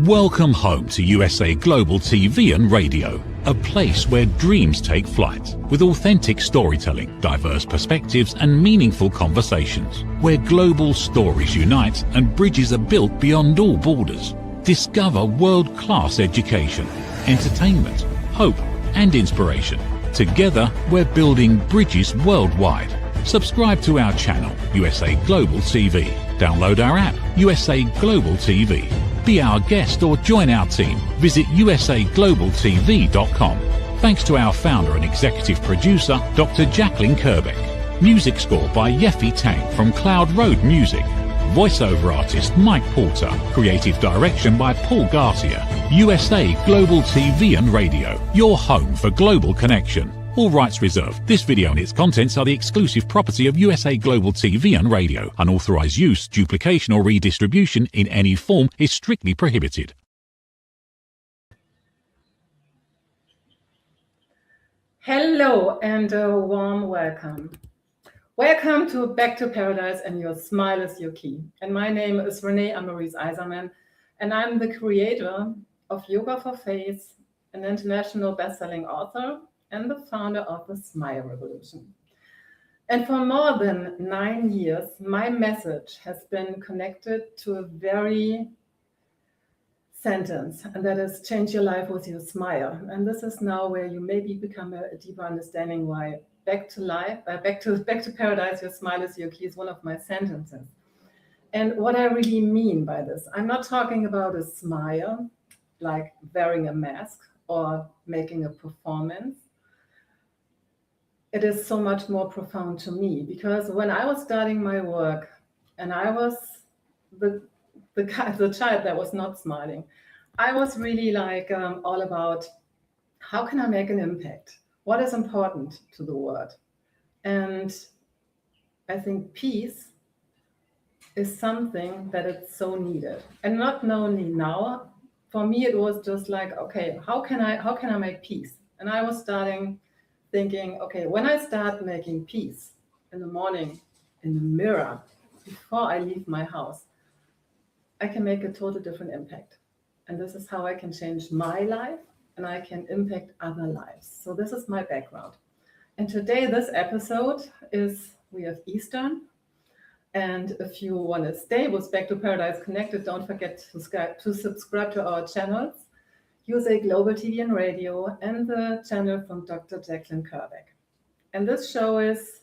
Welcome home to USA Global TV and Radio, a place where dreams take flight, with authentic storytelling, diverse perspectives and meaningful conversations, where global stories unite and bridges are built beyond all borders. Discover world-class education, entertainment, hope and inspiration. Together, we're building bridges worldwide. Subscribe to our channel, USA Global TV. Download our app, USA Global TV. Be our guest or join our team. Visit usaglobaltv.com. Thanks to our founder and executive producer, Dr. Jacqueline Kerbeck. Music score by Yeffy Tang from Cloud Road Music. Voiceover artist Mike Porter. Creative direction by Paul Garcia. USA Global TV and Radio, your home for global connection. All rights reserved. This video and its contents are the exclusive property of USA Global TV and Radio. Unauthorized use, duplication or redistribution in any form is strictly prohibited. Hello and a warm welcome. Welcome to Back to Paradise and Your Smile is Your Key. And my name is Renée Ambarees Isermann, and I'm the creator of Yoga for Faith, an international best-selling author, and the founder of the Smile Revolution. And for more than 9 years, my message has been connected to a very sentence, and that is change your life with your smile. And this is now where you maybe become a deeper understanding why back to paradise, your smile is your key is one of my sentences. And what I really mean by this, I'm not talking about a smile, like wearing a mask or making a performance. It is so much more profound to me, because when I was starting my work and I was the child that was not smiling, I was really like all about how can I make an impact? What is important to the world? And I think peace is something that it's so needed, and not only now. For me, it was just like, okay, how can I make peace? And I was starting thinking, okay, when I start making peace in the morning in the mirror before I leave my house, I can make a total different impact. And this is how I can change my life and I can impact other lives. So this is my background. And today, this episode is, we have Eastern. And if you want to stay with Back to Paradise connected, don't forget to subscribe to our channels, USA Global TV and Radio, and the channel from Dr. Jacqueline Kerbeck. And this show is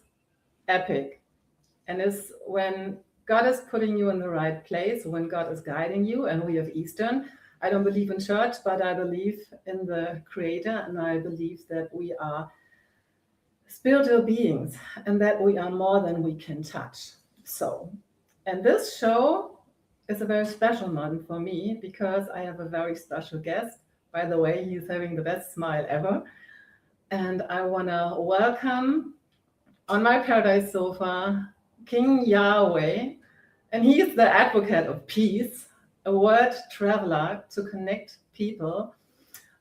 epic, and is when God is putting you in the right place, when God is guiding you. And we have Eastern. I don't believe in church, but I believe in the Creator, and I believe that we are spiritual beings and that we are more than we can touch. So, and this show is a very special one for me because I have a very special guest. By the way, he's having the best smile ever. And I want to welcome on my paradise sofa, King Yahweh. And he is the advocate of peace, a world traveler to connect people.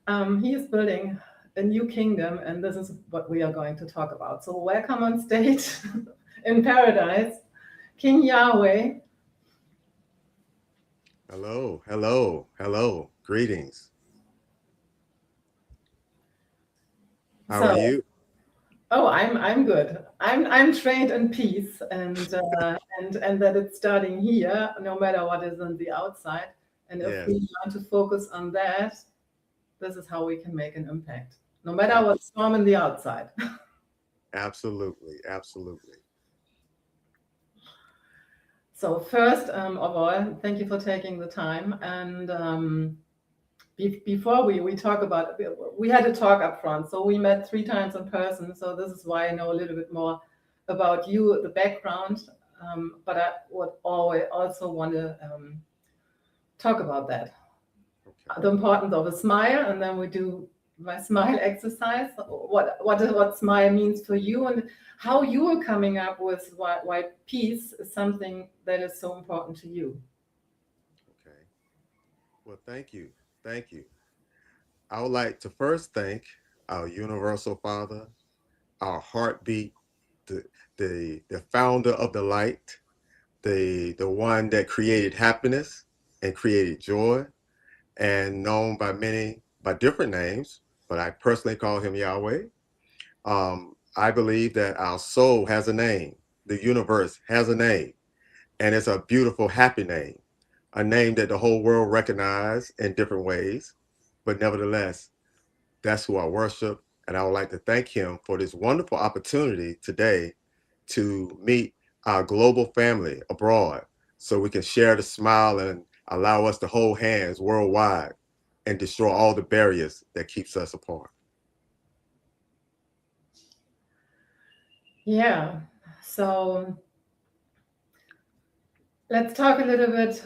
He is building a new kingdom, and this is what we are going to talk about. So welcome on stage in paradise, King Yahweh. Hello, hello, hello. Greetings. How are you? Oh, I'm good. I'm trained in peace, and that it's starting here, no matter what is on the outside. And if we want to focus on that, this is how we can make an impact, no matter what's storm in the outside. Absolutely, absolutely. So first of all, thank you for taking the time. And before we talk about, we had a talk up front. So we met 3 times in person. So this is why I know a little bit more about you, the background. But I would always also want to talk about that. Okay. The importance of a smile, and then we do my smile exercise. What smile means for you, and how you are coming up with why peace is something that is so important to you. Okay. Well, thank you. Thank you. I would like to first thank our Universal Father, our heartbeat, the founder of the light, the one that created happiness and created joy, and known by many by different names, but I personally call him Yahweh. I believe that our soul has a name. The universe has a name, and it's a beautiful, happy name, a name that the whole world recognizes in different ways. But nevertheless, that's who I worship. And I would like to thank him for this wonderful opportunity today to meet our global family abroad so we can share the smile and allow us to hold hands worldwide and destroy all the barriers that keeps us apart. Yeah. So let's talk a little bit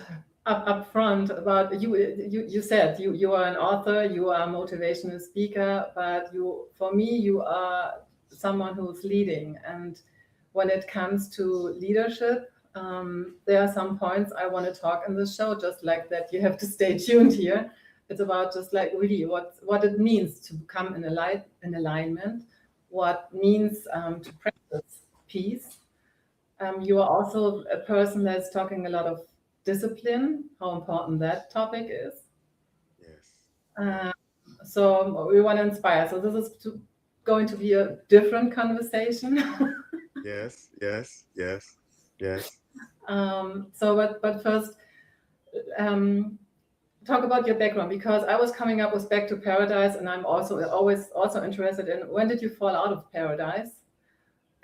up front about you. You said you are an author, you are a motivational speaker, but for me, you are someone who's leading. And when it comes to leadership, there are some points I want to talk in this show, just like that. You have to stay tuned here. It's about just like really what it means to become in alignment, what means to practice peace. You are also a person that's talking a lot of discipline, how important that topic is. Yes. So we want to inspire. So this is going to be a different conversation. Yes, yes, yes, yes. But first, talk about your background, because I was coming up with Back to Paradise, and I'm always interested in when did you fall out of paradise?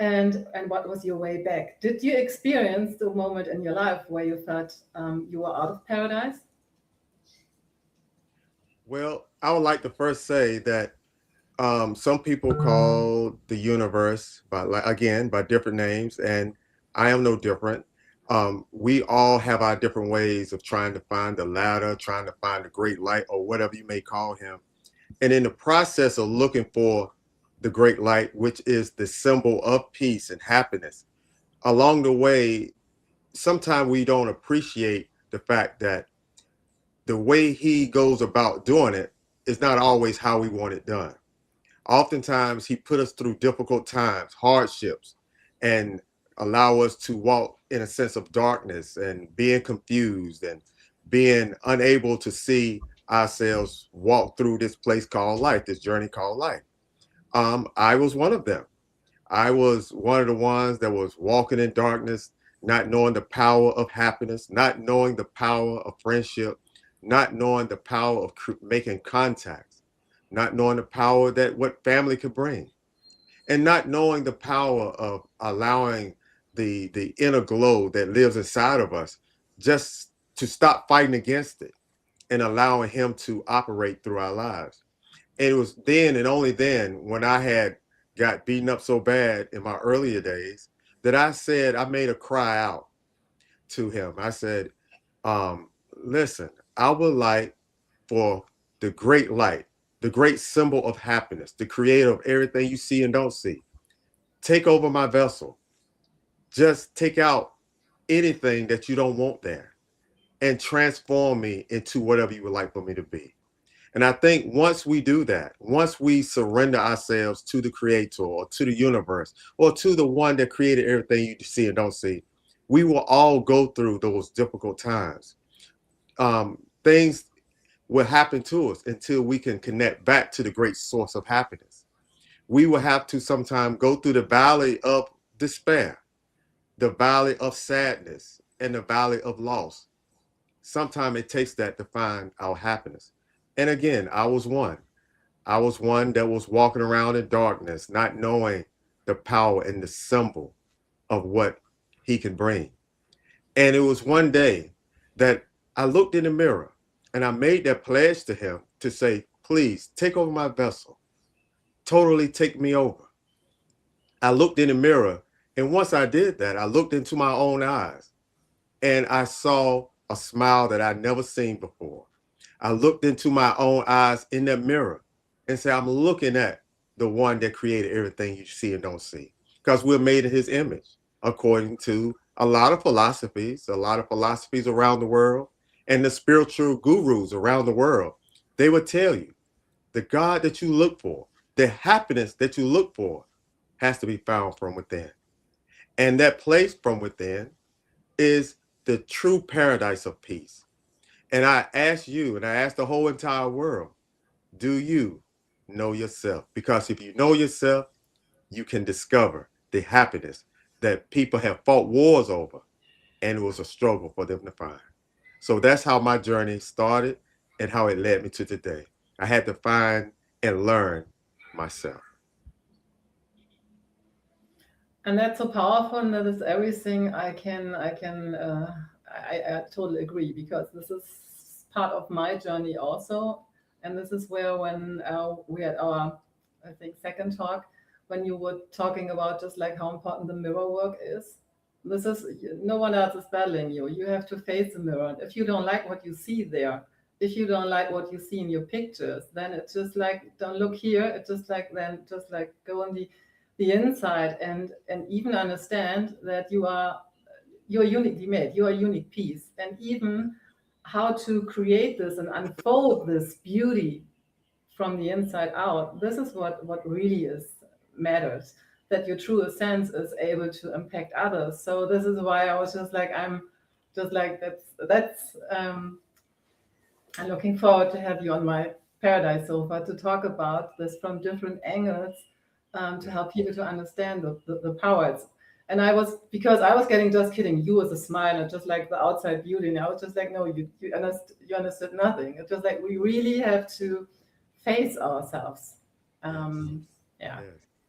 And what was your way back? Did you experience the moment in your life where you thought you were out of paradise? Well, I would like to first say that some people call the universe by different names, and I am no different. We all have our different ways of trying to find the ladder, trying to find the great light, or whatever you may call him. And in the process of looking for the great light, which is the symbol of peace and happiness, along the way, sometimes we don't appreciate the fact that the way he goes about doing it is not always how we want it done. Oftentimes he put us through difficult times, hardships, and allow us to walk in a sense of darkness and being confused and being unable to see ourselves walk through this place called life, this journey called life. I was one of them. I was one of the ones that was walking in darkness, not knowing the power of happiness, not knowing the power of friendship, not knowing the power of making contacts, not knowing the power that what family could bring, and not knowing the power of allowing the inner glow that lives inside of us just to stop fighting against it and allowing him to operate through our lives. And it was then and only then when I had got beaten up so bad in my earlier days that I made a cry out to him. I said, listen, I would like for the great light, the great symbol of happiness, the creator of everything you see and don't see, take over my vessel. Just take out anything that you don't want there and transform me into whatever you would like for me to be. And I think once we do that, once we surrender ourselves to the creator or to the universe or to the one that created everything you see and don't see, we will all go through those difficult times. Things will happen to us until we can connect back to the great source of happiness. We will have to sometime go through the valley of despair, the valley of sadness, and the valley of loss. Sometimes it takes that to find our happiness. And again, I was one. I was one that was walking around in darkness, not knowing the power and the symbol of what he can bring. And it was one day that I looked in the mirror and I made that pledge to him to say, please take over my vessel, totally take me over. I looked in the mirror, and once I did that, I looked into my own eyes and I saw a smile that I'd never seen before. I looked into my own eyes in that mirror and said, I'm looking at the one that created everything you see and don't see, because we're made in his image, according to a lot of philosophies around the world, and the spiritual gurus around the world. They would tell you the God that you look for, the happiness that you look for, has to be found from within. And that place from within is the true paradise of peace. And I ask you, and I ask the whole entire world, do you know yourself? Because if you know yourself, you can discover the happiness that people have fought wars over, and it was a struggle for them to find. So that's how my journey started and how it led me to today. I had to find and learn myself. And that's so powerful, and that is everything I totally agree, because this is part of my journey also. And this is where, when we had our, I think, second talk, when you were talking about just like how important the mirror work is. This is, no one else is battling you. You have to face the mirror. And if you don't like what you see there, if you don't like what you see in your pictures, then it's just like, don't look here. It's just like, then just like go on the inside, and even understand that you're uniquely made, you're a unique piece, and even how to create this and unfold this beauty from the inside out. This is what really is matters, that your true essence is able to impact others. So this is why I was just like, I'm just like, that's I'm looking forward to have you on my paradise sofa to talk about this from different angles, to help people to understand the powers. And because I was getting, just kidding, you was a smile and just like the outside beauty. And I was just like, no, you understood nothing. It's just like, we really have to face ourselves. Yeah. Yes.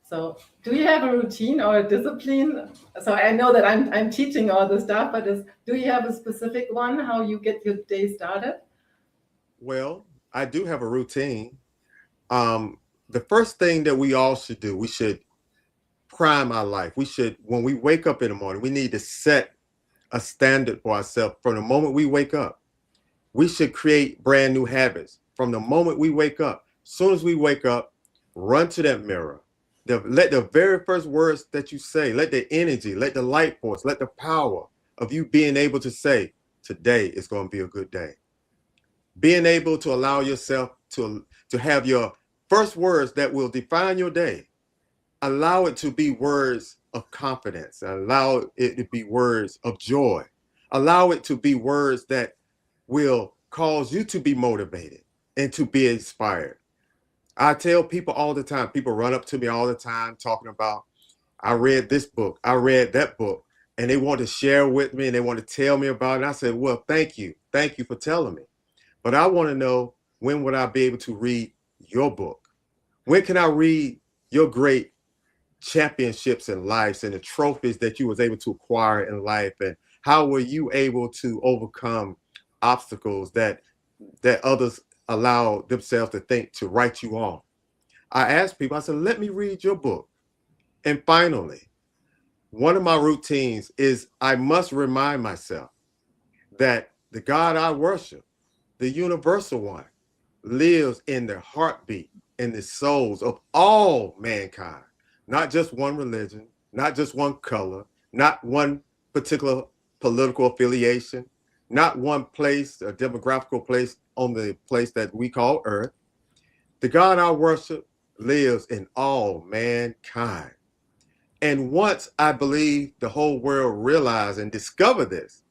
So do you have a routine or a discipline? So I know that I'm teaching all this stuff, but do you have a specific one, how you get your day started? Well, I do have a routine. The first thing that we all should do, we should prime our life. We should, when we wake up in the morning, we need to set a standard for ourselves from the moment we wake up. We should create brand new habits from the moment we wake up. As soon as we wake up, run to that mirror. Let the very first words that you say, let the energy, let the light force, let the power of you being able to say, today is going to be a good day. Being able to allow yourself to have your first words that will define your day. Allow it to be words of confidence. Allow it to be words of joy. Allow it to be words that will cause you to be motivated and to be inspired. I tell people all the time, people run up to me all the time talking about, I read this book, I read that book, and they want to share with me and they want to tell me about it. And I said, well, thank you. Thank you for telling me. But I want to know, when would I be able to read your book? When can I read your great championships in life and the trophies that you was able to acquire in life, and how were you able to overcome obstacles that others allow themselves to think to write you off? I asked people, I said, let me read your book. And finally, one of my routines is I must remind myself that the God I worship, the universal one, lives in the heartbeat and the souls of all mankind, not just one religion, not just one color, not one particular political affiliation, not one place, a demographical place on the place that we call Earth. The God I worship lives in all mankind. And once I believe the whole world realize and discover this,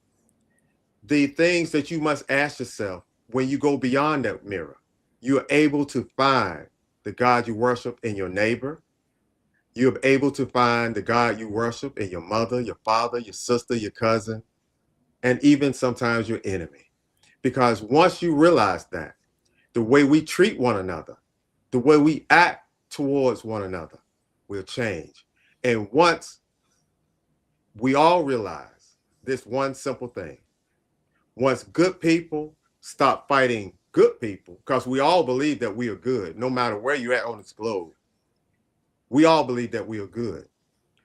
the things that you must ask yourself when you go beyond that mirror, you're able to find the God you worship in your neighbor. You're able to find the God you worship in your mother, your father, your sister, your cousin, and even sometimes your enemy. Because once you realize that, the way we treat one another, the way we act towards one another will change. And once we all realize this one simple thing, once good people stop fighting good people, because we all believe that we are good, no matter where you're at on this globe, we all believe that we are good.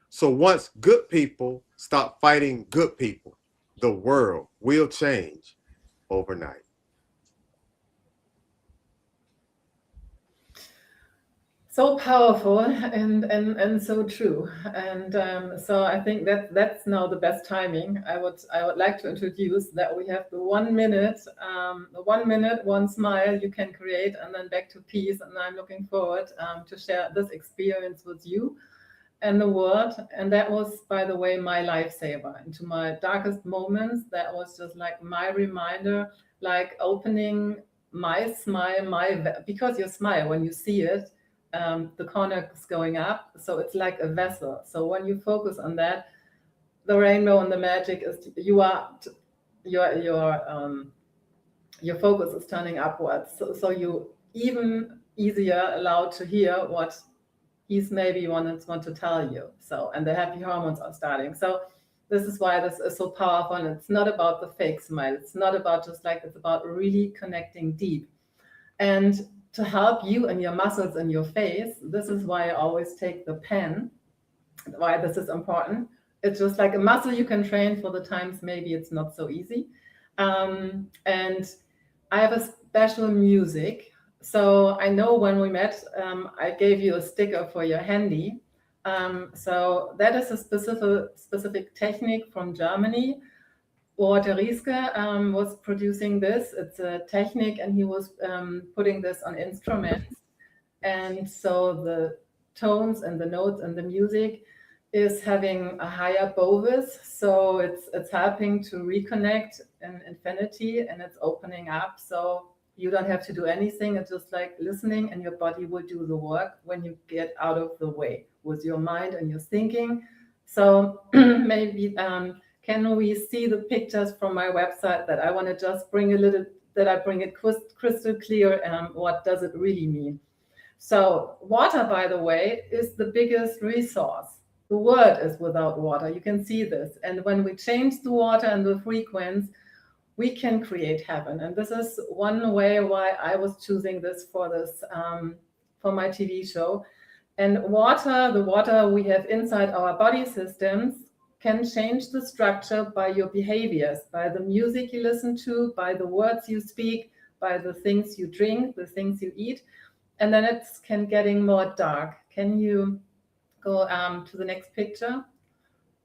So once good people stop fighting good people, the world will change overnight. So powerful, and so true. And so I think that's now the best timing. I would like to introduce that we have the 1 minute, the 1 minute, one smile you can create, and then back to peace. And I'm looking forward to share this experience with you and the world. And that was, by the way, my lifesaver into my darkest moments. That was just like my reminder, like opening my smile, because your smile, when you see it, the corner is going up, so it's like a vessel. So when you focus on that, the rainbow and the magic is your focus is turning upwards. So you even easier allowed to hear what he's maybe want to tell you. So, and the happy hormones are starting. So this is why this is so powerful. And it's not about the fake smile. It's not about just like, it's about really connecting deep. And to help you and your muscles in your face, this is why I always take the pen, why this is important. It's just like a muscle you can train for the times maybe it's not so easy. And I have a special music. So I know when we met, I gave you a sticker for your handy. So that is a specific technique from Germany. Walter Rieske was producing this. It's a technique, and he was putting this on instruments. And so the tones and the notes and the music is having a higher bovis. So it's helping to reconnect in infinity, and it's opening up. So you don't have to do anything. It's just like listening, and your body will do the work when you get out of the way with your mind and your thinking. So maybe can we see the pictures from my website that I want to just bring I bring it crystal clear. What does it really mean? So water, by the way, is the biggest resource. The world is without water. You can see this. And when we change the water and the frequency, we can create heaven. And this is one way why I was choosing this for my TV show. And the water we have inside our body systems can change the structure by your behaviors, by the music you listen to, by the words you speak, by the things you drink, the things you eat. And then it's getting more dark. Can you go to the next picture?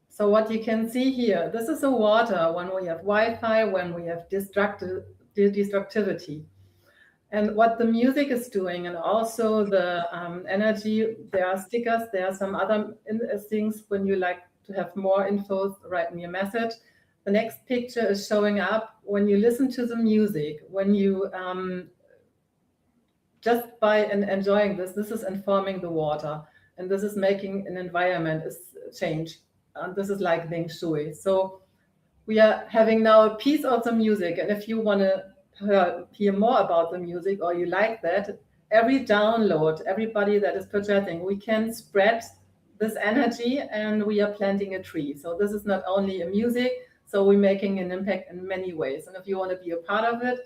So what you can see here, this is a water when we have Wi-Fi, when we have destructivity. And what the music is doing, and also the energy, there are stickers, there are some other things when you like to have more info, write me a message. The next picture is showing up when you listen to the music, when you just by enjoying this is informing the water, and this is making an environment change. And this is like Feng Shui. So we are having now a piece of the music, and if you want to hear more about the music, or you like that, every download, everybody that is purchasing, we can spread this energy, and we are planting a tree. So this is not only a music, so we're making an impact in many ways. And if you want to be a part of it,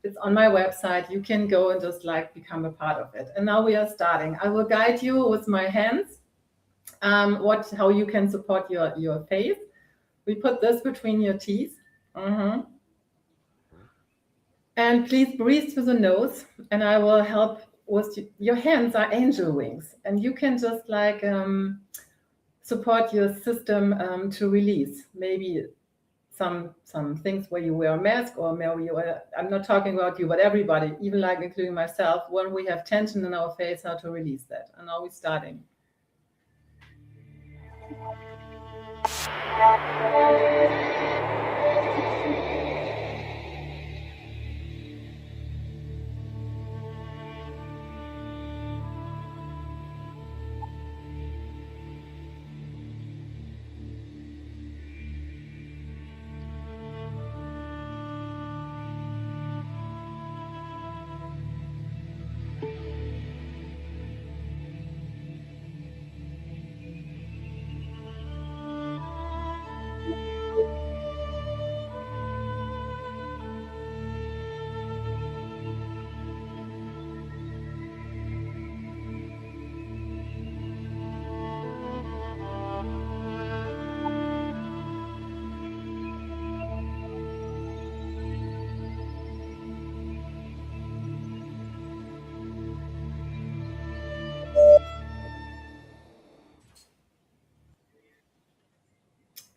it's on my website. You can go and just like become a part of it. And now we are starting. I will guide you with my hands, how you can support your face. We put this between your teeth. And please breathe through the nose, and I will help with your hands are angel wings, and you can just like support your system to release maybe some things where you wear a mask, or maybe I'm not talking about you, but everybody, even like including myself, when we have tension in our face, how to release that. And now we're starting.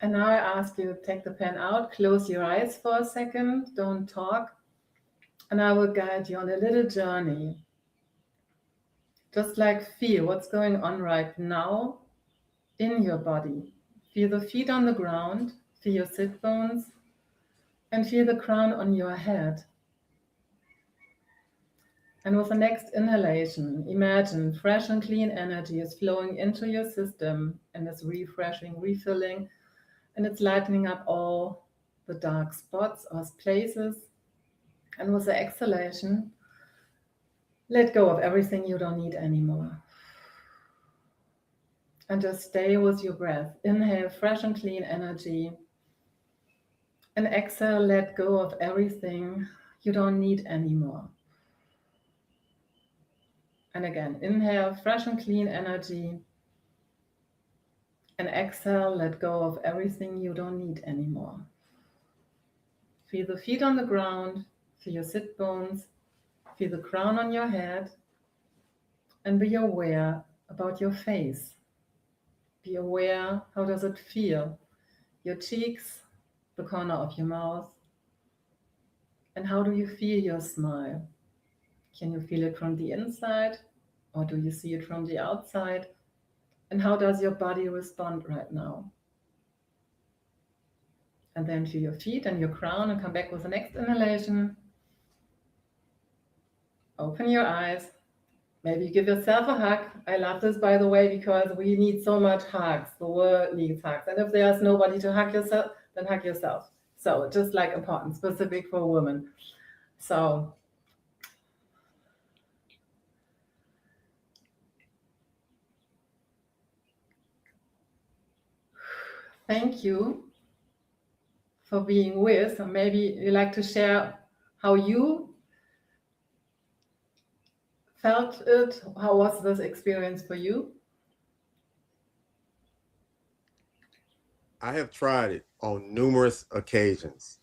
And now I ask you to take the pen out, close your eyes for a second, don't talk. And I will guide you on a little journey. Just like feel what's going on right now in your body. Feel the feet on the ground, feel your sit bones, And feel the crown on your head. And with the next inhalation, imagine fresh and clean energy is flowing into your system and is refreshing, refilling, and it's lightening up all the dark spots or places. And with the exhalation, let go of everything you don't need anymore. And just stay with your breath. Inhale fresh and clean energy. And exhale, let go of everything you don't need anymore. And again, inhale fresh and clean energy. And exhale, let go of everything you don't need anymore. Feel the feet on the ground, feel your sit bones, feel the crown on your head, and be aware about your face. Be aware, how does it feel? Your cheeks, the corner of your mouth, and how do you feel your smile? Can you feel it from the inside, or do you see it from the outside? And how does your body respond right now? And then feel your feet and your crown and come back with the next inhalation. Open your eyes. Maybe give yourself a hug. I love this, by the way, because we need so much hugs. The world needs hugs. And if there's nobody to hug yourself, then hug yourself. So just like important, specific for women. So thank you for being with. Maybe you like to share how you felt it. How was this experience for you? I have tried it on numerous occasions,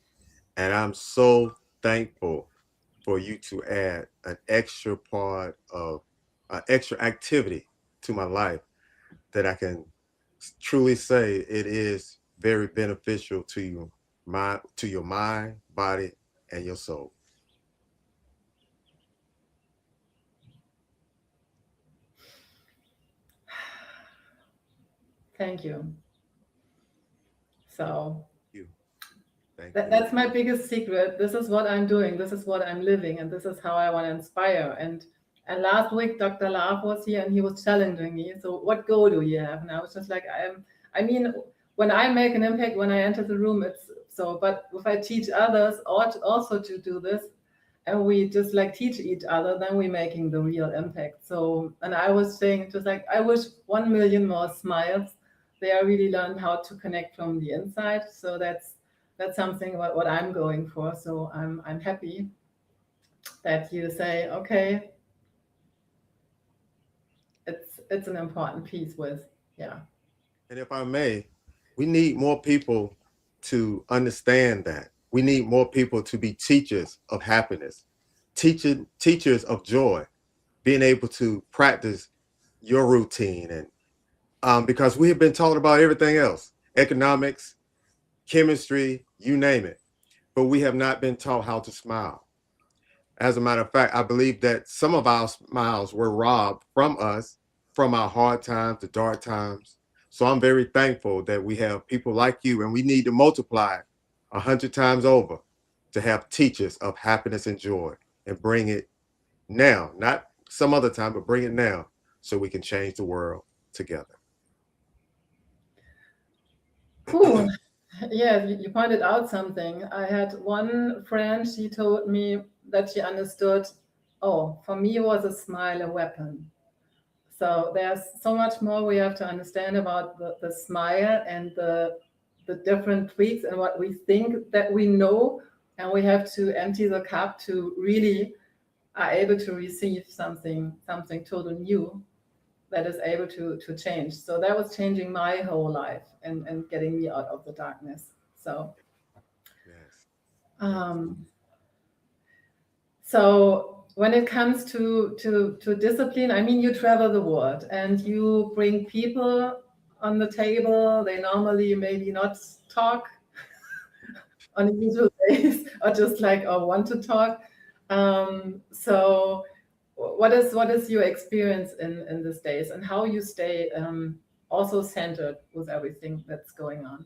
and I'm so thankful for you to add an extra part of extra activity to my life that I can truly say it is very beneficial to you, to your mind, body, and your soul. Thank you. So You. Thank you. that's my biggest secret. This is what I'm doing. This is what I'm living, and this is how I want to inspire. And last week, Dr. Laaf was here, and he was challenging me. So, what goal do you have? And I was just like, I mean, when I make an impact, when I enter the room, it's so. But if I teach others also to do this, and we just like teach each other, then we're making the real impact. So, and I was saying, just like, I wish 1 million more smiles. They are really learned how to connect from the inside. So that's something what I'm going for. So I'm happy that you say, okay, it's an important piece with, yeah. And if I may, we need more people to understand that. We need more people to be teachers of happiness, teachers of joy, being able to practice your routine. And because we have been taught about everything else, economics, chemistry, you name it, but we have not been taught how to smile. As a matter of fact, I believe that some of our smiles were robbed from us, from our hard times, the dark times. So I'm very thankful that we have people like you, and we need to multiply 100 times over to have teachers of happiness and joy and bring it now, not some other time, but bring it now so we can change the world together. Cool. Yeah, you pointed out something. I had one friend, she told me that she understood, oh, for me was a smile a weapon. So there's so much more we have to understand about the smile and the different tweaks and what we think that we know, and we have to empty the cup to really are able to receive something totally new that is able to change. So that was changing my whole life and getting me out of the darkness. So Yes. um, so when it comes to discipline, I mean, you travel the world and you bring people on the table. They normally maybe not talk on a usual basis or just like or want to talk. So what is your experience in these days, and how you stay also centered with everything that's going on?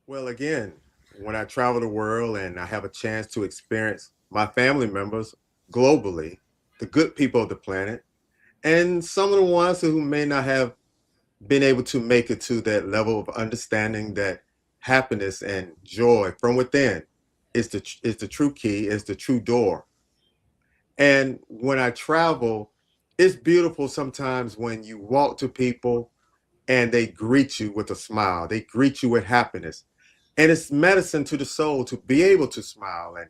Well, again, when I travel the world and I have a chance to experience my family members globally, the good people of the planet, and some of the ones who may not have been able to make it to that level of understanding that happiness and joy from within is the true key, is the true door. And when I travel, it's beautiful sometimes when you walk to people and they greet you with a smile. They greet you with happiness. And it's medicine to the soul to be able to smile. And,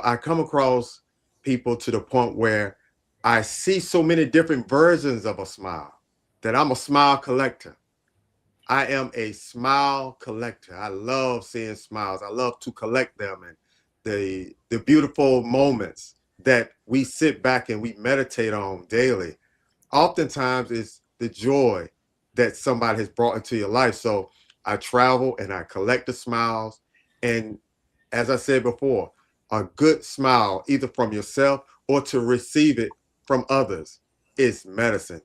I come across people to the point where I see so many different versions of a smile that I'm a smile collector. I am a smile collector. I love seeing smiles. I love to collect them and the beautiful moments that we sit back and we meditate on daily. Oftentimes it's the joy that somebody has brought into your life. So I travel and I collect the smiles. And as I said before, a good smile, either from yourself or to receive it from others, is medicine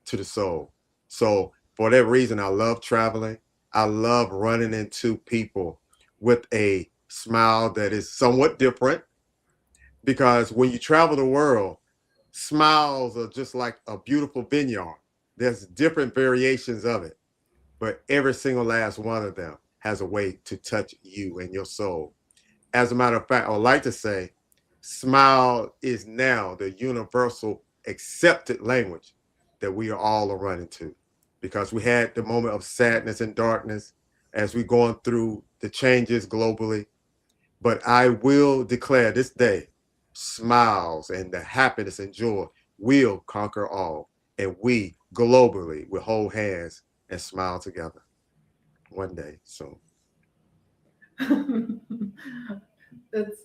to the soul. So for that reason, I love traveling. I love running into people with a smile that is somewhat different, because when you travel the world, smiles are just like a beautiful vineyard. There's different variations of it, but every single last one of them has a way to touch you and your soul. As a matter of fact, I would like to say, smile is now the universal accepted language that we are all running to, because we had the moment of sadness and darkness as we're going through the changes globally. But I will declare this day, smiles and the happiness and joy will conquer all. And we globally will hold hands and smile together one day soon. It's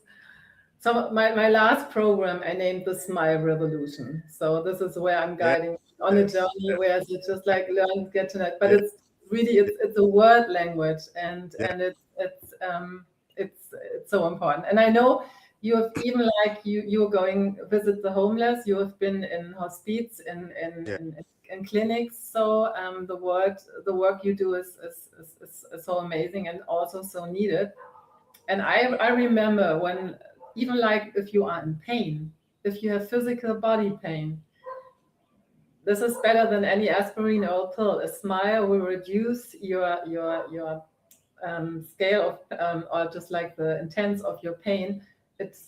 so my last program I named the Smile Revolution. So this is where I'm Yes, guiding on a yes, journey where it's just like learn, get to know it. But yes, it's really it's a word language, and yes, it's so important. And I know you have, even like you're going visit the homeless. You have been in hospice, yes, in clinics. So the work you do is so amazing and also so needed. And I remember when, even like if you are in pain, if you have physical body pain, this is better than any aspirin or pill. A smile will reduce your scale of or just like the intense of your pain.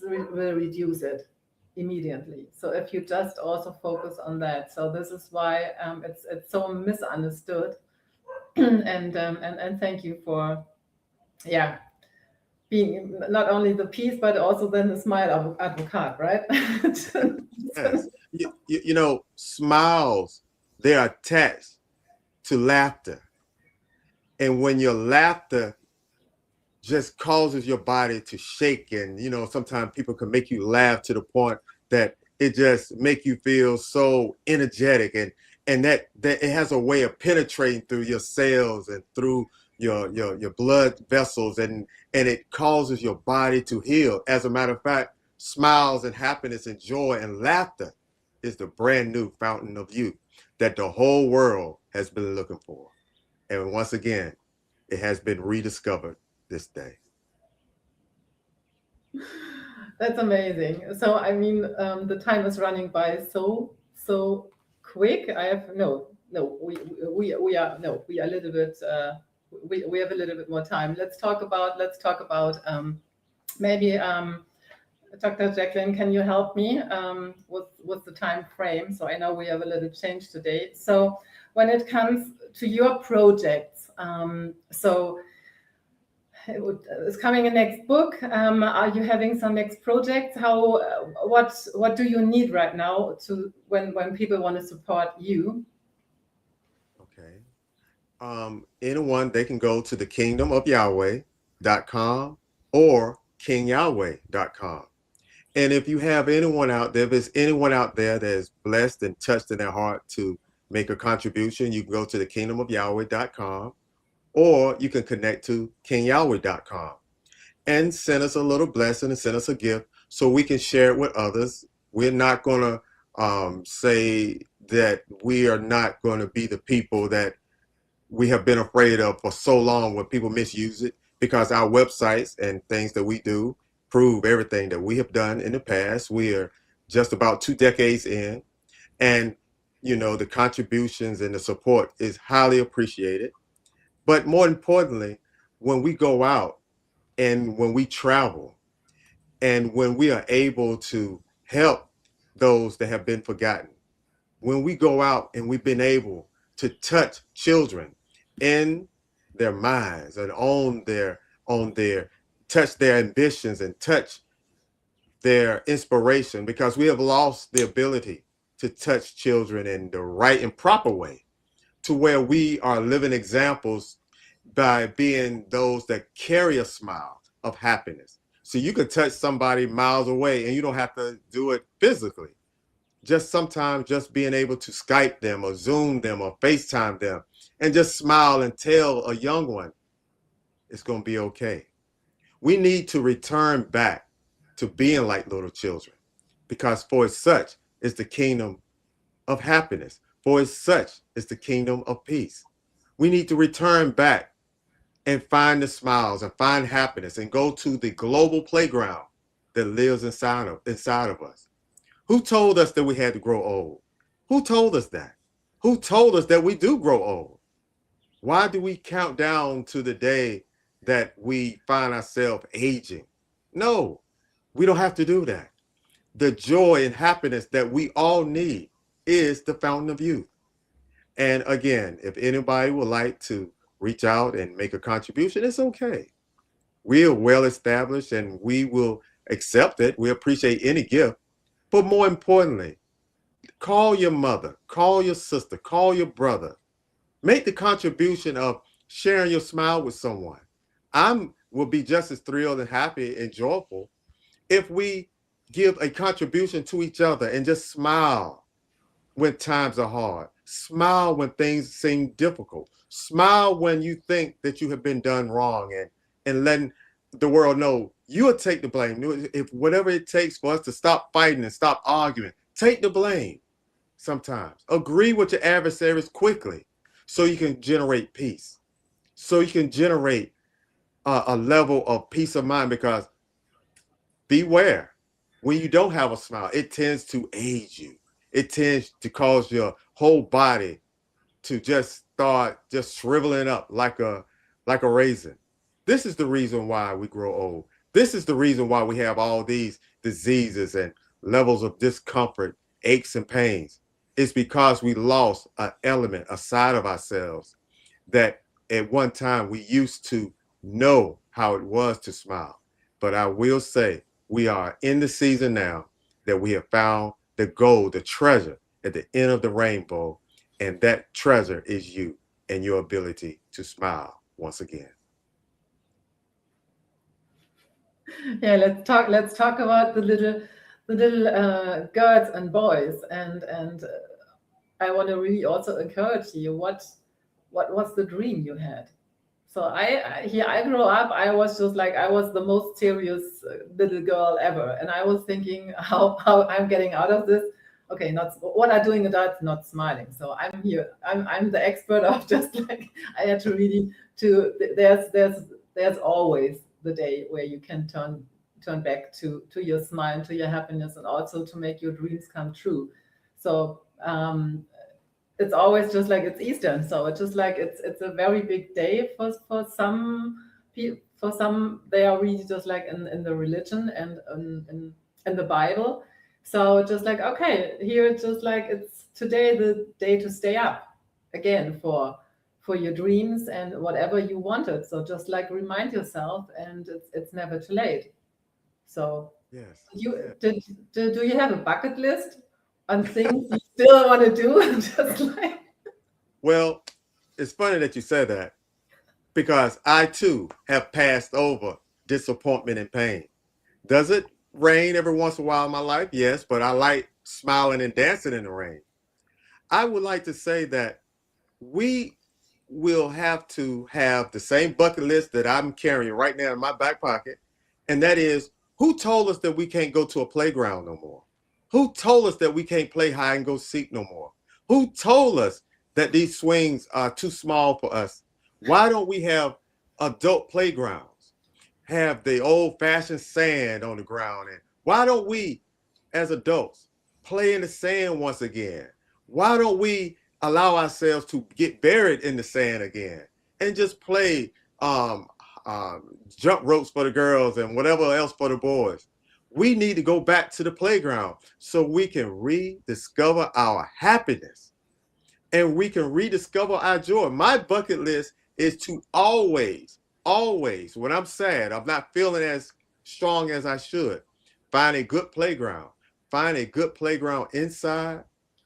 Will reduce it immediately. So if you just also focus on that, so this is why it's so misunderstood. And thank you for, yeah, being not only the peace but also then the smile advocate, right? yes. Smiles, they're attached to laughter. And when your laughter just causes your body to shake, and sometimes people can make you laugh to the point that it just make you feel so energetic, and that it has a way of penetrating through your cells and through your blood vessels, and it causes your body to heal. As a matter of fact, smiles and happiness and joy and laughter is the brand new fountain of youth that the whole world has been looking for. And once again, it has been rediscovered this day. That's amazing. So I mean, the time is running by so quick. I have no. We are no. We are a little bit. We have a little bit more time. Let's talk about maybe Dr. Jacqueline. Can you help me with the time frame? So I know we have a little change today. So when it comes to your projects, so is coming a next book. Are you having some next projects? How what do you need right now to when people want to support you? Okay. Anyone, they can go to the kingdomofyahweh.com or kingyahweh.com. And if you have anyone out there, if there's anyone out there that is blessed and touched in their heart to make a contribution, you can go to the kingdomofyahweh.com, or you can connect to kingyahweh.com and send us a little blessing and send us a gift so we can share it with others. We're not going to say that we are not going to be the people that we have been afraid of for so long when people misuse it, because our websites and things that we do prove everything that we have done in the past. We are just about 2 decades in, and the contributions and the support is highly appreciated. But more importantly, when we go out and when we travel and when we are able to help those that have been forgotten, when we go out and we've been able to touch children in their minds and on their touch their ambitions and touch their inspiration, because we have lost the ability to touch children in the right and proper way, to where we are living examples by being those that carry a smile of happiness. So you can touch somebody miles away and you don't have to do it physically. Just sometimes just being able to Skype them or Zoom them or FaceTime them and just smile and tell a young one it's going to be okay. We need to return back to being like little children, because for as such is the kingdom of happiness. For as such is the kingdom of peace. We need to return back and find the smiles and find happiness and go to the global playground that lives inside of us. Who told us that we had to grow old? Who told us that? Who told us that we do grow old? Why do we count down to the day that we find ourselves aging? No, we don't have to do that. The joy and happiness that we all need is the fountain of youth. And again, if anybody would like to reach out and make a contribution, it's okay. We are well established and we will accept it. We appreciate any gift. But more importantly, call your mother, call your sister, call your brother. Make the contribution of sharing your smile with someone. Will be just as thrilled and happy and joyful if we give a contribution to each other and just smile when times are hard. Smile when things seem difficult. Smile when you think that you have been done wrong, and letting the world know you will take the blame. If whatever it takes for us to stop fighting and stop arguing, take the blame sometimes. Agree with your adversaries quickly so you can generate peace, so you can generate a level of peace of mind, because beware, when you don't have a smile, it tends to age you. It tends to cause your whole body to just start just shriveling up like a raisin. This is the reason why we grow old. This is the reason why we have all these diseases and levels of discomfort, aches and pains. It's because we lost an element, a side of ourselves that at one time we used to know how it was to smile. But I will say we are in the season now that we have found the gold, the treasure at the end of the rainbow. And that treasure is you and your ability to smile once again. Yeah, let's talk about the little girls and boys, and I want to really also encourage you. What was the dream you had? So I grew up, I was just like, I was the most serious little girl ever, and I was thinking how I'm getting out of this. Okay, not what are doing adults not smiling. So I'm here. I'm the expert of just like I had to really there's always the day where you can turn back to your smile, to your happiness, and also to make your dreams come true. So it's always just like it's Easter, and so it's just like it's a very big day for some people. For some, they are really just like in the religion and in the Bible. So just like, okay, here it's just like it's today the day to stay up again for your dreams and whatever you wanted. So just like remind yourself, and it's never too late. So Yes. do you have a bucket list on things you still want to do? Just like, Well, it's funny that you said that, because I too have passed over disappointment and pain. Does it rain every once in a while in my life? Yes, but I like smiling and dancing in the rain. I would like to say that we will have to have the same bucket list that I'm carrying right now in my back pocket. And that is, who told us that we can't go to a playground no more? Who told us that we can't play hide and go seek no more? Who told us that these swings are too small for us? Why don't we have adult playgrounds? have the old-fashioned sand on the ground? And why don't we, as adults, play in the sand once again? Why don't we allow ourselves to get buried in the sand again and just play um, jump ropes for the girls and whatever else for the boys? We need to go back to the playground so we can rediscover our happiness and we can rediscover our joy. My bucket list is to always, when I'm sad, I'm not feeling as strong as I should, find a good playground. Find a good playground inside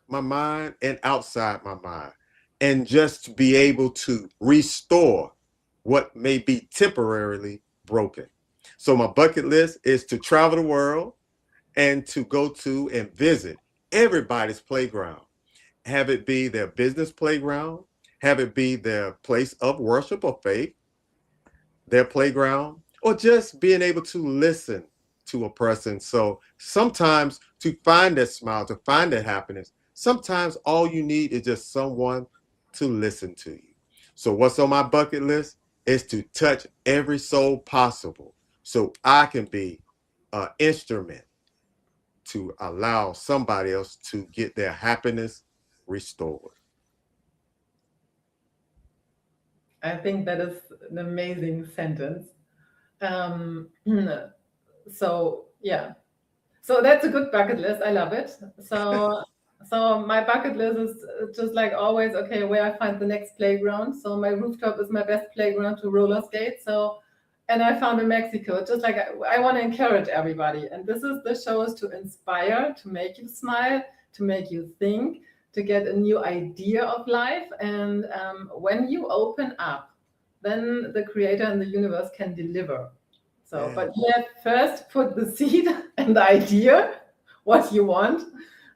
my mind and outside my mind. And just to be able to restore what may be temporarily broken. So my bucket list is to travel the world and to go to and visit everybody's playground. Have it be their business playground, have it be their place of worship or faith, their playground, or just being able to listen to a person. So sometimes to find that smile, to find that happiness, sometimes all you need is just someone to listen to you. So what's on my bucket list is to touch every soul possible so I can be an instrument to allow somebody else to get their happiness restored. I think that is an amazing sentence. Um, so yeah, so that's a good bucket list. I love it. So my bucket list is just like always, okay, where I find the next playground. So my rooftop is my best playground to roller skate. So, and I found in Mexico, just like I want to encourage everybody. And the show is to inspire, to make you smile, to make you think, to get a new idea of life. And when you open up, then the creator and the universe can deliver. So, but you have first put the seed and the idea, what you want,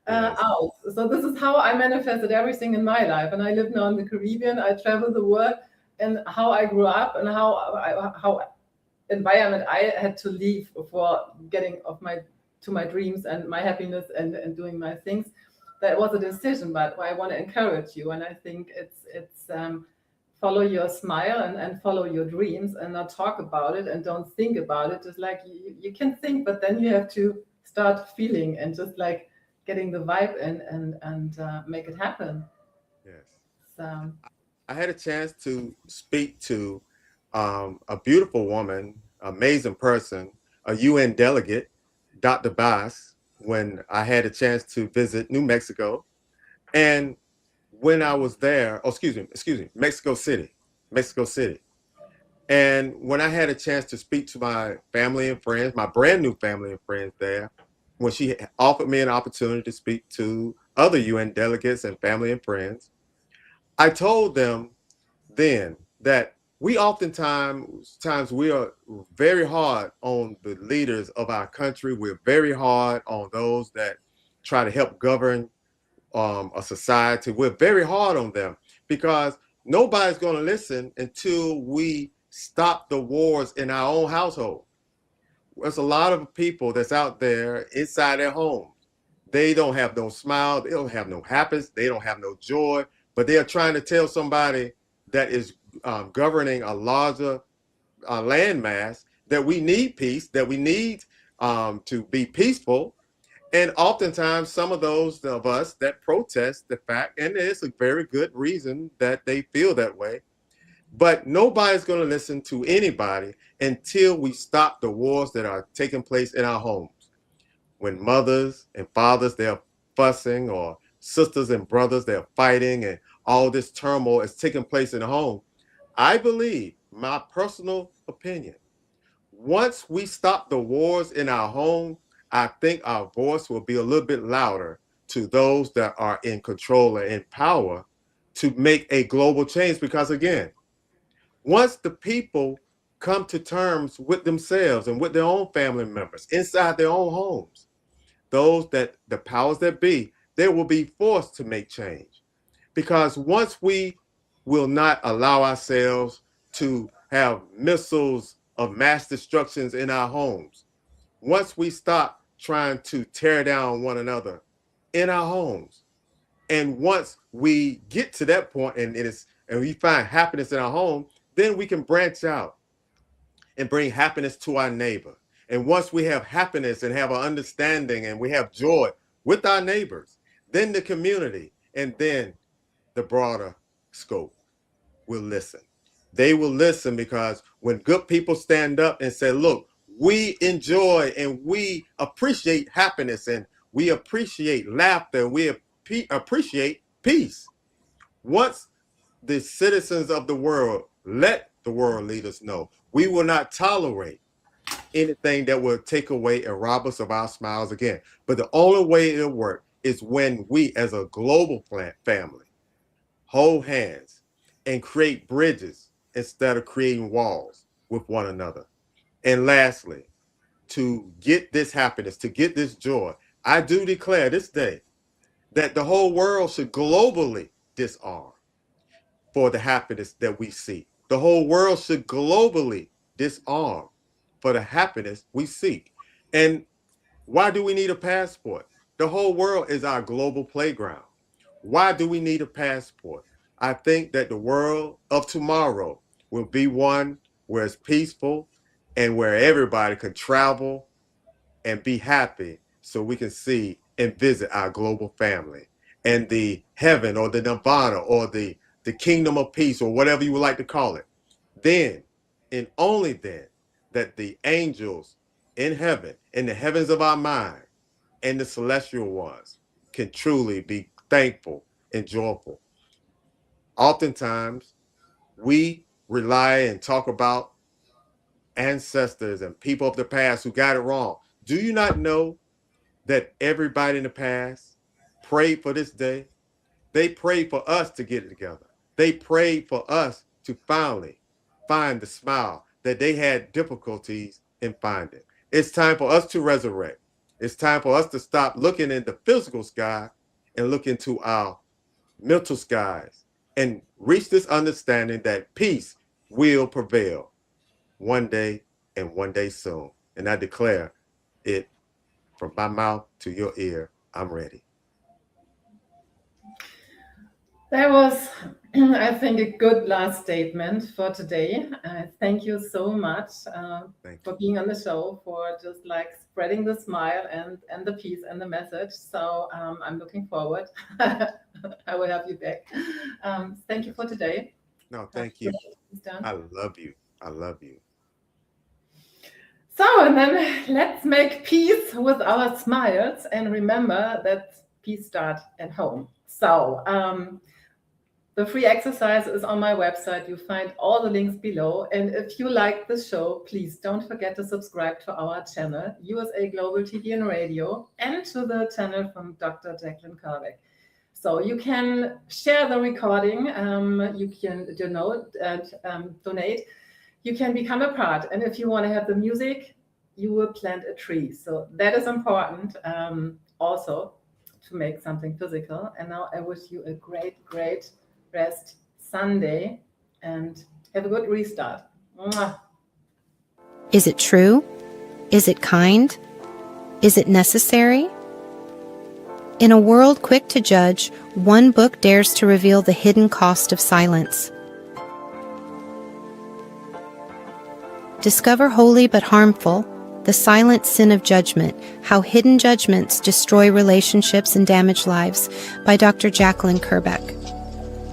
out. So this is how I manifested everything in my life. And I live now in the Caribbean. I travel the world, and how I grew up and how environment I had to leave for getting to my dreams and my happiness and doing my things. That was a decision, but I want to encourage you. And I think it's follow your smile and follow your dreams and not talk about it and don't think about it. Just like you can think, but then you have to start feeling and just like getting the vibe and make it happen. Yes. So I had a chance to speak to a beautiful woman, amazing person, a UN delegate, Dr. Bass, when I had a chance to visit New Mexico. And when I was there, Mexico City. And when I had a chance to speak to my family and friends, my brand new family and friends there, when she offered me an opportunity to speak to other UN delegates and family and friends, I told them then that we oftentimes we are very hard on the leaders of our country. We're very hard on those that try to help govern a society. We're very hard on them because nobody's going to listen until we stop the wars in our own household. There's a lot of people that's out there inside their homes. They don't have no smile. They don't have no happiness. They don't have no joy. But they are trying to tell somebody that is governing a larger landmass that we need peace, that we need to be peaceful. And oftentimes, some of those of us that protest the fact, and it's a very good reason that they feel that way, but nobody's going to listen to anybody until we stop the wars that are taking place in our homes. When mothers and fathers, they're fussing, or sisters and brothers, they're fighting, and all this turmoil is taking place in the home. I believe, my personal opinion, once we stop the wars in our home, I think our voice will be a little bit louder to those that are in control and in power to make a global change. Because again, once the people come to terms with themselves and with their own family members inside their own homes, those that the powers that be, they will be forced to make change. Because once we will not allow ourselves to have missiles of mass destructions in our homes, once we stop trying to tear down one another in our homes, and once we get to that point and we find happiness in our home, then we can branch out and bring happiness to our neighbor. And once we have happiness and have an understanding and we have joy with our neighbors, then the community and then the broader scope will listen. They will listen because when good people stand up and say, look, we enjoy and we appreciate happiness and we appreciate laughter, we appreciate peace. Once the citizens of the world let the world leaders know, we will not tolerate anything that will take away and rob us of our smiles again. But the only way it'll work is when we as a global family hold hands and create bridges instead of creating walls with one another. And lastly, to get this happiness, to get this joy, I do declare this day that the whole world should globally disarm for the happiness that we seek. The whole world should globally disarm for the happiness we seek. And why do we need a passport? The whole world is our global playground. Why do we need a passport? I think that the world of tomorrow will be one where it's peaceful and where everybody can travel and be happy so we can see and visit our global family. And the heaven or the nirvana or the kingdom of peace or whatever you would like to call it. Then and only then that the angels in heaven, in the heavens of our mind, and the celestial ones can truly be thankful and joyful. Oftentimes, we rely and talk about ancestors and people of the past who got it wrong. Do you not know that everybody in the past prayed for this day? They prayed for us to get it together. They prayed for us to finally find the smile that they had difficulties in finding. It's time for us to resurrect. It's time for us to stop looking in the physical sky and look into our mental skies and reach this understanding that peace will prevail one day and one day soon. And I declare it from my mouth to your ear. I'm ready. That was, I think, a good last statement for today. Thank you so much for being on the show, for just like spreading the smile and the peace and the message. So I'm looking forward. I will have you back. Thank you for today. No, thank you. I love you. I love you. So, and then let's make peace with our smiles and remember that peace starts at home. So, the free exercise is on my website. You find all the links below. And if you like the show, please don't forget to subscribe to our channel, USA Global TV and Radio, and to the channel from Dr. Jacqueline Kerbeck. So you can share the recording, you can donate, you can become a part. And if you want to have the music, you will plant a tree. So that is important also to make something physical. And now I wish you a great, great rest Sunday and have a good restart. Mwah. Is it true? Is it kind? Is it necessary? In a world quick to judge, one book dares to reveal the hidden cost of silence. Discover holy but harmful, the silent sin of judgment, how hidden judgments destroy relationships and damage lives, by Dr. Jacqueline Kerbeck.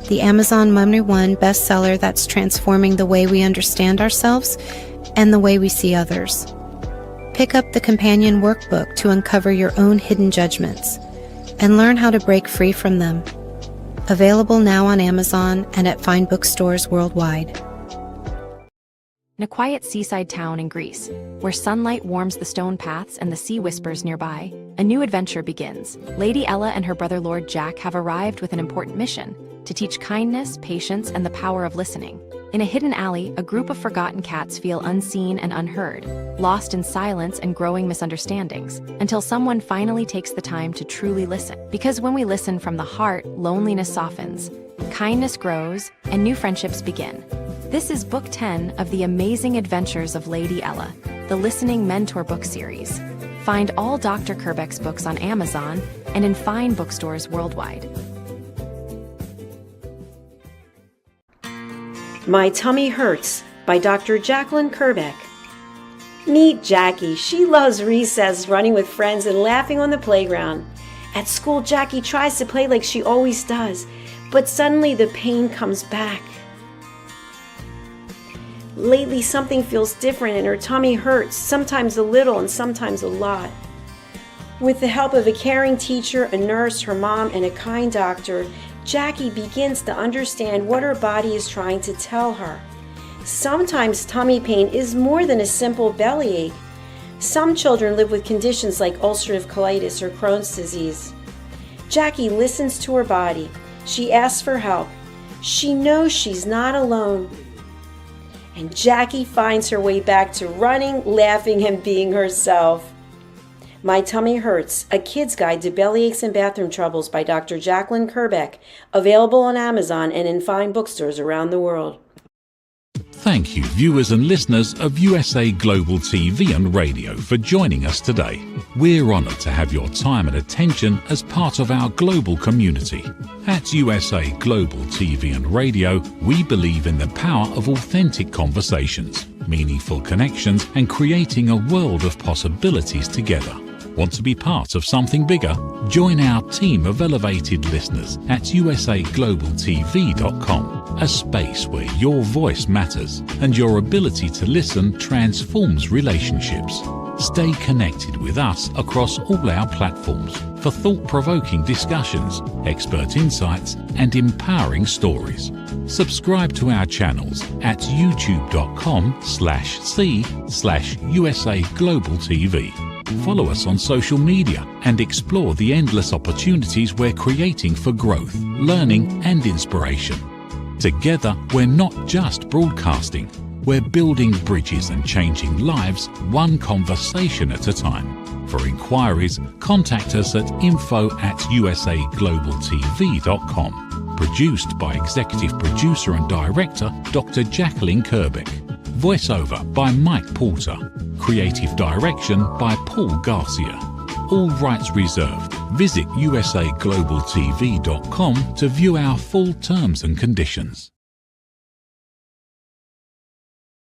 The Amazon #1 bestseller that's transforming the way we understand ourselves and the way we see others. Pick up the companion workbook to uncover your own hidden judgments and learn how to break free from them. Available now on Amazon and at fine bookstores worldwide. In a quiet seaside town in Greece, where sunlight warms the stone paths and the sea whispers nearby, a new adventure begins. Lady Ella and her brother Lord Jack have arrived with an important mission: to teach kindness, patience, and the power of listening. In a hidden alley, a group of forgotten cats feel unseen and unheard, lost in silence and growing misunderstandings, until someone finally takes the time to truly listen. Because when we listen from the heart, loneliness softens, kindness grows, and new friendships begin. This is Book 10 of The Amazing Adventures of Lady Ella, the Listening Mentor book series. Find all Dr. Kerbeck's books on Amazon and in fine bookstores worldwide. My Tummy Hurts by Dr. Jacqueline Kerbeck. Meet Jackie. She loves recess, running with friends and laughing on the playground. At school, Jackie tries to play like she always does, but suddenly the pain comes back. Lately, something feels different and her tummy hurts, sometimes a little and sometimes a lot. With the help of a caring teacher, a nurse, her mom, and a kind doctor, Jackie begins to understand what her body is trying to tell her. Sometimes tummy pain is more than a simple bellyache. Some children live with conditions like ulcerative colitis or Crohn's disease. Jackie listens to her body. She asks for help. She knows she's not alone. And Jackie finds her way back to running, laughing, and being herself. My Tummy Hurts, a kid's guide to bellyaches and bathroom troubles by Dr. Jacqueline Kerbeck, available on Amazon and in fine bookstores around the world. Thank you, viewers and listeners of USA Global TV and Radio, for joining us today. We're honoured to have your time and attention as part of our global community. At USA Global TV and Radio, we believe in the power of authentic conversations, meaningful connections, and creating a world of possibilities together. Want to be part of something bigger? Join our team of elevated listeners at usaglobaltv.com, a space where your voice matters and your ability to listen transforms relationships. Stay connected with us across all our platforms for thought-provoking discussions, expert insights, and empowering stories. Subscribe to our channels at youtube.com/c/USAGlobalTV. Follow us on social media and explore the endless opportunities we're creating for growth, learning, and inspiration. Together, we're not just broadcasting, we're building bridges and changing lives one conversation at a time. For inquiries, contact us at info@usaglobaltv.com. Produced by Executive Producer and Director Dr. Jacqueline Kerbeck. Voiceover by Mike Porter. Creative direction by Paul Garcia. All rights reserved. Visit usaglobaltv.com to view our full terms and conditions.